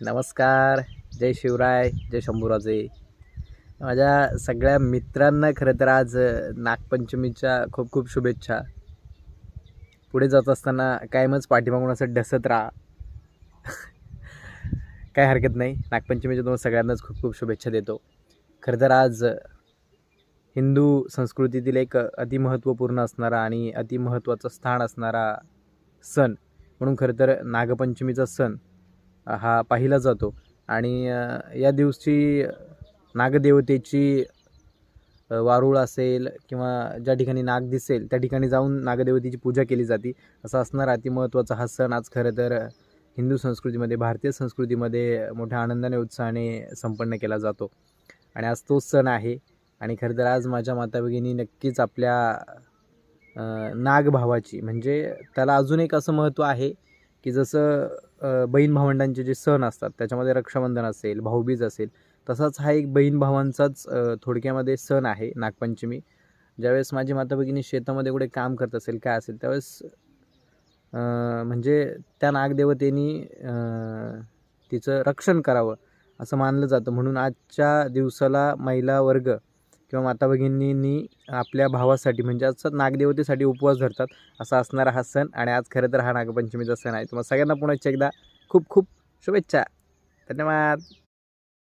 नमस्कार. जय शिवराय, जय शंभूराजे. माझ्या सगळ्या मित्रांना खरं तर आज नागपंचमीच्या खूप खूप शुभेच्छा. पुढे जात असताना कायमच पाठीमागून असं ढसत राहा. काय हरकत नाही. नागपंचमीच्या तुम्हाला सगळ्यांनाच खूप खूप शुभेच्छा देतो. खरं तर आज हिंदू संस्कृतीतील एक अतिमहत्त्वपूर्ण असणारा आणि अतिमहत्त्वाचं स्थान असणारा सण म्हणून खरं तर नागपंचमीचा सण हा पाहिला जातो. आणि या दिवशी नागदेवतेची वारूळ असेल किंवा ज्या ठिकाणी नाग दिसेल त्या ठिकाणी जाऊन नागदेवतेची पूजा केली जाते. असा असणारा अतिमहत्त्वाचा हा सण आज खरं तर हिंदू संस्कृतीमध्ये, भारतीय संस्कृतीमध्ये मोठ्या आनंदाने, उत्साहाने संपन्न केला जातो. आणि आज तोच सण आहे. आणि खरं तर आज माझ्या माताभगिनी नक्कीच आपल्या नागभावाची, म्हणजे त्याला अजून एक असं महत्त्व आहे की जसं बहीण भावंडांचे जे सण असतात त्याच्यामध्ये रक्षाबंधन असेल, भाऊबीज असेल, तसाच हा एक बहीण भावांचाच थोडक्यामध्ये सण आहे नागपंचमी. ज्यावेळेस माझी माता भगिनी शेतामध्ये कुठे काम करत असेल, काय असेल, त्यावेळेस म्हणजे त्या नागदेवतेनी तिचं रक्षण करावं असं मानलं जातं. म्हणून आजच्या दिवसाला महिला वर्ग किंवा माता भगिनींनी आपल्या भावासाठी, म्हणजे असं नागदेवतेसाठी उपवास धरतात. असा असणारा हा सण. आणि आज खरं तर हा नागपंचमीचा सण आहे. तुम्हाला सगळ्यांना पुन्हा एकदा खूप खूप शुभेच्छा. धन्यवाद.